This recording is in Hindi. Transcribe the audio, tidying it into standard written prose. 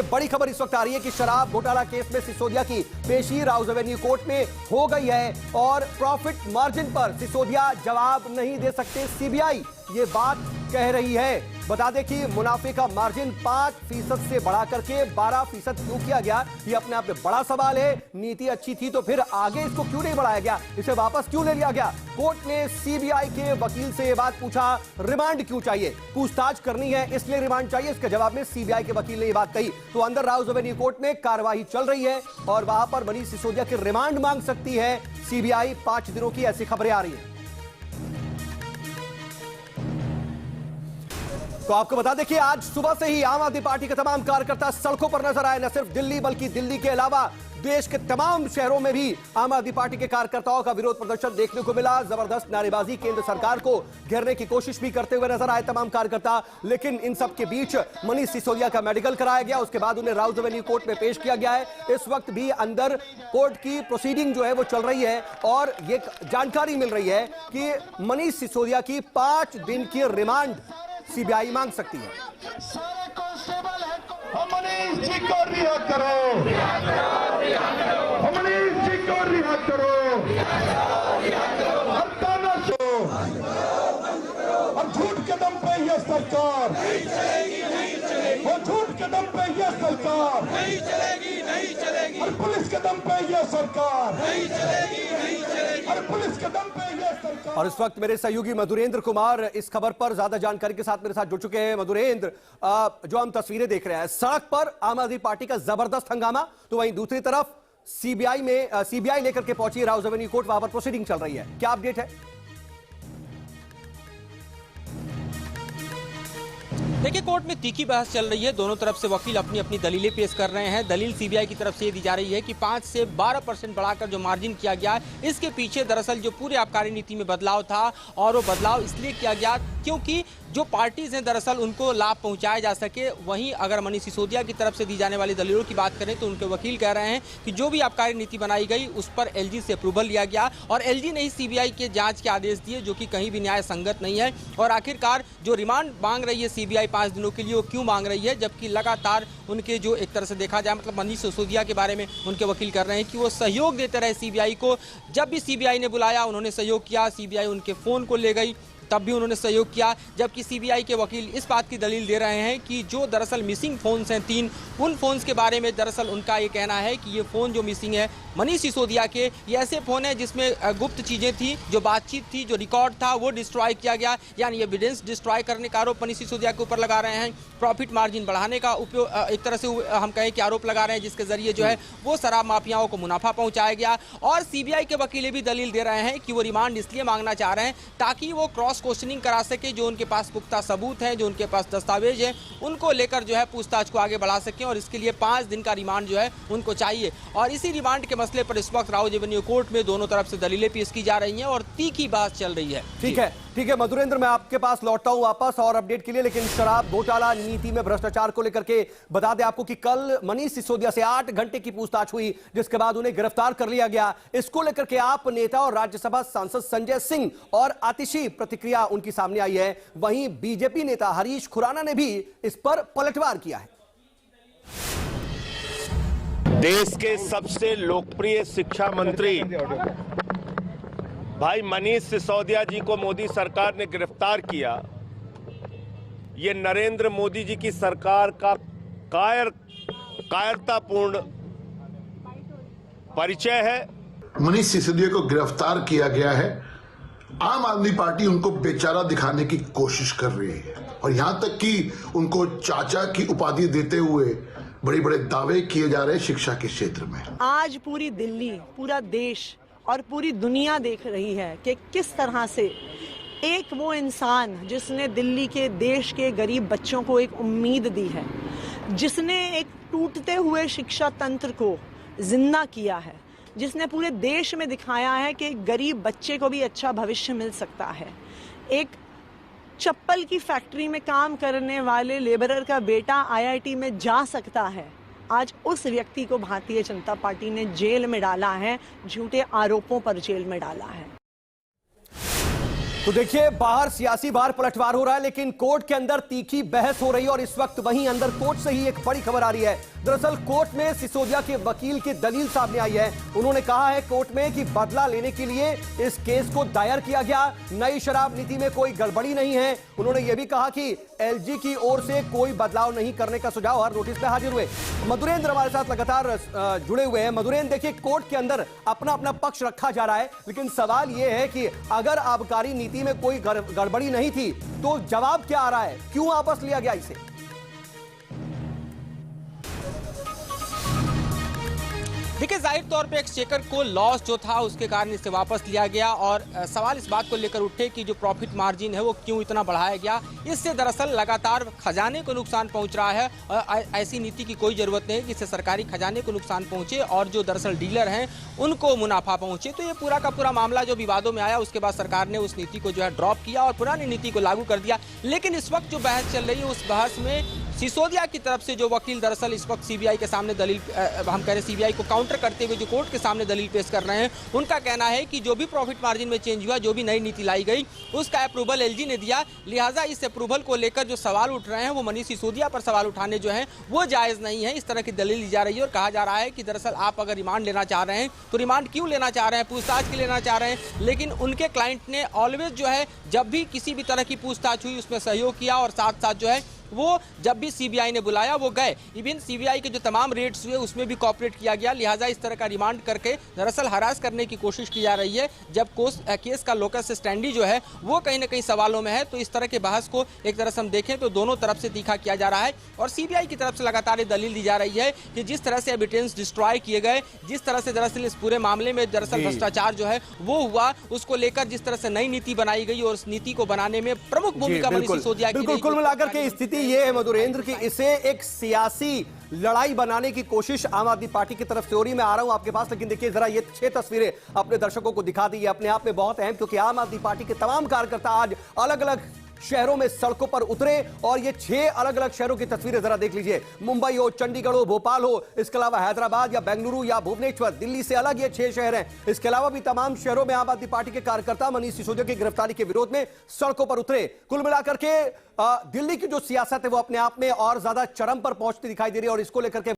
बड़ी खबर इस वक्त आ रही है कि शराब घोटाला केस में सिसोदिया की पेशी राउज एवेन्यू कोर्ट में हो गई है और प्रॉफिट मार्जिन पर सिसोदिया जवाब नहीं दे सकते। सीबीआई ये बात कह रही है। बता दें कि मुनाफे का मार्जिन 5% से बढ़ा करके 12% क्यों किया गया, ये अपने आप में बड़ा सवाल है। नीति अच्छी थी तो फिर आगे इसको क्यों नहीं बढ़ाया गया, इसे वापस क्यों ले लिया गया। कोर्ट ने सीबीआई के वकील से यह बात पूछा, रिमांड क्यों चाहिए, पूछताछ करनी है इसलिए रिमांड चाहिए। इसके जवाब में सीबीआई के वकील ने यह बात कही। तो अंदर राउज एवेन्यू कोर्ट में कार्रवाई चल रही है और वहां पर मनीष सिसोदिया की रिमांड मांग सकती है सीबीआई 5 दिनों की, ऐसी खबरें आ रही है। तो आपको बता दें कि आज सुबह से ही आम आदमी पार्टी के तमाम कार्यकर्ता सड़कों पर नजर आए। न सिर्फ दिल्ली बल्कि दिल्ली के अलावा देश के तमाम शहरों में भी आम आदमी पार्टी के कार्यकर्ताओं का विरोध प्रदर्शन देखने को मिला। जबरदस्त नारेबाजी, केंद्र सरकार को घेरने की कोशिश भी करते हुए नजर आए तमाम कार्यकर्ता। लेकिन इन सब के बीच मनीष सिसोदिया का मेडिकल कराया गया, उसके बाद उन्हें राउज एवेन्यू कोर्ट में पेश किया गया है। इस वक्त भी अंदर कोर्ट की प्रोसीडिंग जो है वो चल रही है और ये जानकारी मिल रही है कि मनीष सिसोदिया की 5 दिन की रिमांड सीबीआई मांग सकती है। मनीष जी को रिहा करो, मनीष जी को रिहा करो, हटाना दो। और झूठ के दम पे यह सरकार, वो झूठ के दम पे यह सरकार नहीं चलेगी, नहीं चलेगी। और पुलिस के दम पे यह सरकार नहीं चलेगी, नहीं चलेगी। और पुलिस के दम पे यह सरकार। और इस वक्त मेरे सहयोगी मधुरेंद्र कुमार इस खबर पर ज्यादा जानकारी के साथ मेरे साथ जुड़ चुके हैं। मधुरेंद्र, जो हम तस्वीरें देख रहे हैं, सड़क पर आम आदमी पार्टी का जबरदस्त हंगामा, तो वहीं दूसरी तरफ सीबीआई लेकर के पहुंची राउज एवेन्यू कोर्ट, वहां पर प्रोसीडिंग चल रही है। क्या अपडेट है? देखिए, कोर्ट में तीखी बहस चल रही है। दोनों तरफ से वकील अपनी अपनी दलीलें पेश कर रहे हैं। दलील सीबीआई की तरफ से ये दी जा रही है कि 5 से 12% बढ़ाकर जो मार्जिन किया गया, इसके पीछे दरअसल जो पूरे आबकारी नीति में बदलाव था, और वो बदलाव इसलिए किया गया क्योंकि जो पार्टीज हैं दरअसल उनको लाभ पहुंचाया जा सके। वहीं अगर मनीष सिसोदिया की तरफ से दी जाने वाली दलीलों की बात करें तो उनके वकील कह रहे हैं कि जो भी आबकारी नीति बनाई गई उस पर एलजी से अप्रूवल लिया गया और एलजी ने ही सीबीआई के जांच के आदेश दिए, जो कि कहीं भी न्याय संगत नहीं है। और आखिरकार जो रिमांड मांग रही है सीबीआई 5 दिनों के लिए, वो क्यों मांग रही है, जबकि लगातार उनके जो एक तरह से देखा जाए मतलब मनीष सिसोदिया के बारे में उनके वकील कर रहे हैं कि वो सहयोग देते रहे सीबीआई को। जब भी सीबीआई ने बुलाया उन्होंने सहयोग किया, सीबीआई उनके फोन को ले गई तब भी उन्होंने सहयोग किया। जबकि सीबीआई के वकील इस बात की दलील दे रहे हैं कि जो दरअसल मिसिंग फोन्स हैं 3, उन फोन्स के बारे में दरअसल उनका ये कहना है कि ये फ़ोन जो मिसिंग है मनीष सिसोदिया के, ये ऐसे फ़ोन है जिसमें गुप्त चीज़ें थी, जो बातचीत थी, जो रिकॉर्ड था वो डिस्ट्रॉय किया गया। यानी एविडेंस डिस्ट्रॉय करने का आरोप मनीष सिसोदिया के ऊपर लगा रहे हैं। प्रॉफिट मार्जिन बढ़ाने का उपयोग एक तरह से हम कहें कि आरोप लगा रहे हैं, जिसके जरिए जो है वो शराब माफियाओं को मुनाफा पहुंचाया गया। और सीबीआई के वकील भी दलील दे रहे हैं कि वो रिमांड इसलिए मांगना चाह रहे हैं ताकि वो क्रॉस क्वेश्चनिंग करा सके, जो उनके पास पुख्ता सबूत हैं, जो उनके पास दस्तावेज हैं, उनको लेकर जो है पूछताछ को आगे बढ़ा सकें। और इसके लिए 5 दिन का रिमांड जो है उनको चाहिए। और इसी रिमांड के मसले पर इस वक्त राउज एवेन्यू कोर्ट में दोनों तरफ से दलीलें पेश की जा रही हैं और तीखी बात चल रही है। ठीक है मधुरेंद्र, मैं आपके पास लौटता हूं वापस और अपडेट के लिए। लेकिन शराब घोटाला नीति में भ्रष्टाचार को लेकर के बता दें आपको कि कल मनीष सिसोदिया से 8 घंटे की पूछताछ हुई, जिसके बाद उन्हें गिरफ्तार कर लिया गया। इसको लेकर के आप नेता और राज्यसभा सांसद संजय सिंह और आतिशी प्रतिक्रिया उनकी सामने आई है। वहीं बीजेपी नेता हरीश खुराना ने भी इस पर पलटवार किया है। देश के सबसे लोकप्रिय शिक्षा मंत्री भाई मनीष सिसोदिया जी को मोदी सरकार ने गिरफ्तार किया। ये नरेंद्र मोदी जी की सरकार का कायरतापूर्ण परिचय है। मनीष सिसोदिया को गिरफ्तार किया गया है। आम आदमी पार्टी उनको बेचारा दिखाने की कोशिश कर रही है और यहां तक कि उनको चाचा की उपाधि देते हुए बड़े बड़े दावे किए जा रहे हैं शिक्षा के क्षेत्र में। आज पूरी दिल्ली, पूरा देश और पूरी दुनिया देख रही है कि किस तरह से एक वो इंसान जिसने दिल्ली के, देश के गरीब बच्चों को एक उम्मीद दी है, जिसने एक टूटते हुए शिक्षा तंत्र को जिंदा किया है, जिसने पूरे देश में दिखाया है कि एक गरीब बच्चे को भी अच्छा भविष्य मिल सकता है, एक चप्पल की फैक्ट्री में काम करने वाले लेबरर का बेटा आईआईटी में जा सकता है, आज उस व्यक्ति को भारतीय जनता पार्टी ने जेल में डाला है, झूठे आरोपों पर जेल में डाला है। तो देखिए, बाहर सियासी बार पलटवार हो रहा है, लेकिन कोर्ट के अंदर तीखी बहस हो रही है और इस वक्त वहीं अंदर कोर्ट से ही एक बड़ी खबर आ रही है। दरअसल कोर्ट में सिसोदिया के वकील की दलील सामने आई है। उन्होंने कहा है कोर्ट में कि बदला लेने के लिए इस केस को दायर किया गया, नई शराब नीति में कोई गड़बड़ी नहीं है। उन्होंने यह भी कहा कि एलजी की ओर से कोई बदलाव नहीं करने का सुझाव हर नोटिस पे हाजिर हुए। मधुरेंद्र हमारे साथ लगातार जुड़े हुए हैं। मधुरेंद्र, देखिए, कोर्ट के अंदर अपना अपना पक्ष रखा जा रहा है, लेकिन सवाल यह है कि अगर आबकारी नीति में कोई गड़बड़ी नहीं थी तो जवाब क्या आ रहा है, क्यों वापस लिया गया इसे? देखिए, जाहिर तौर पे एक्सचेकर को लॉस जो था उसके कारण इसे वापस लिया गया और सवाल इस बात को लेकर उठे कि जो प्रॉफिट मार्जिन है वो क्यों इतना बढ़ाया गया। इससे दरअसल लगातार खजाने को नुकसान पहुंच रहा है और ऐसी नीति की कोई जरूरत नहीं कि इससे सरकारी खजाने को नुकसान पहुंचे और जो दरअसल डीलर हैं उनको मुनाफा पहुंचे। तो ये पूरा का पूरा मामला जो विवादों में आया, उसके बाद सरकार ने उस नीति को जो है ड्रॉप किया और पुरानी नीति को लागू कर दिया। लेकिन इस वक्त जो बहस चल रही है, उस बहस में सिसोदिया की तरफ से जो वकील दरअसल इस वक्त सीबीआई के सामने दलील, हम कह रहे सीबीआई को काउंटर करते हुए जो कोर्ट के सामने दलील पेश कर रहे हैं, उनका कहना है कि जो भी प्रॉफिट मार्जिन में चेंज हुआ, जो भी नई नीति लाई गई, उसका अप्रूवल एलजी ने दिया। लिहाजा इस अप्रूवल को लेकर जो सवाल उठ रहे हैं वो मनीष सिसोदिया पर सवाल उठाने जो है वो जायज नहीं है। इस तरह की दलील दी जा रही है और कहा जा रहा है कि दरअसल आप अगर रिमांड लेना चाह रहे हैं तो रिमांड क्यों लेना चाह रहे हैं, पूछताछ के लेना चाह रहे हैं। लेकिन उनके क्लाइंट ने ऑलवेज जो है जब भी किसी भी तरह की पूछताछ हुई उसमें सहयोग किया और साथ साथ जो है वो जब भी सीबीआई ने बुलाया वो गए। इवन सीबीआई के जो तमाम रेट्स हुए उसमें भी कॉपरेट किया गया। लिहाजा इस तरह का रिमांड करके दरअसल हरास करने की कोशिश की जा रही है। जब केस का लोकस स्टैंडी जो है वो कहीं ना कहीं सवालों में है, तो इस तरह के बहस को एक तरह से हम देखें तो दोनों तरफ से तीखा किया जा रहा है और सीबीआई की तरफ से लगातार दलील दी जा रही है कि जिस तरह से एविडेंस डिस्ट्रॉय किए गए, जिस तरह से दरअसल इस पूरे मामले में दरअसल भ्रष्टाचार जो है वो हुआ, उसको लेकर जिस तरह से नई नीति बनाई गई और उस नीति को बनाने में प्रमुख भूमिका मनीष सिसोदिया की। बिल्कुल, कुल मिलाकर के स्थिति ये है मधुरेंद्र की इसे एक सियासी लड़ाई बनाने की कोशिश आम आदमी पार्टी की तरफ से हो रही। मैं आ रहा हूं आपके पास, लेकिन देखिए जरा ये 6 तस्वीरें अपने दर्शकों को दिखा दी, अपने आप में बहुत अहम, क्योंकि आम आदमी पार्टी के तमाम कार्यकर्ता आज अलग अलग शहरों में सड़कों पर उतरे और ये 6 अलग अलग शहरों की तस्वीरें जरा देख लीजिए। मुंबई हो, चंडीगढ़ हो, भोपाल हो, इसके अलावा हैदराबाद या बेंगलुरु या भुवनेश्वर, दिल्ली से अलग ये 6 शहर हैं। इसके अलावा भी तमाम शहरों में आम आदमी पार्टी के कार्यकर्ता मनीष सिसोदिया की गिरफ्तारी के विरोध में सड़कों पर उतरे। कुल मिलाकर के दिल्ली की जो सियासत है वो अपने आप में और ज्यादा चरम पर पहुंचती दिखाई दे रही है और इसको लेकर के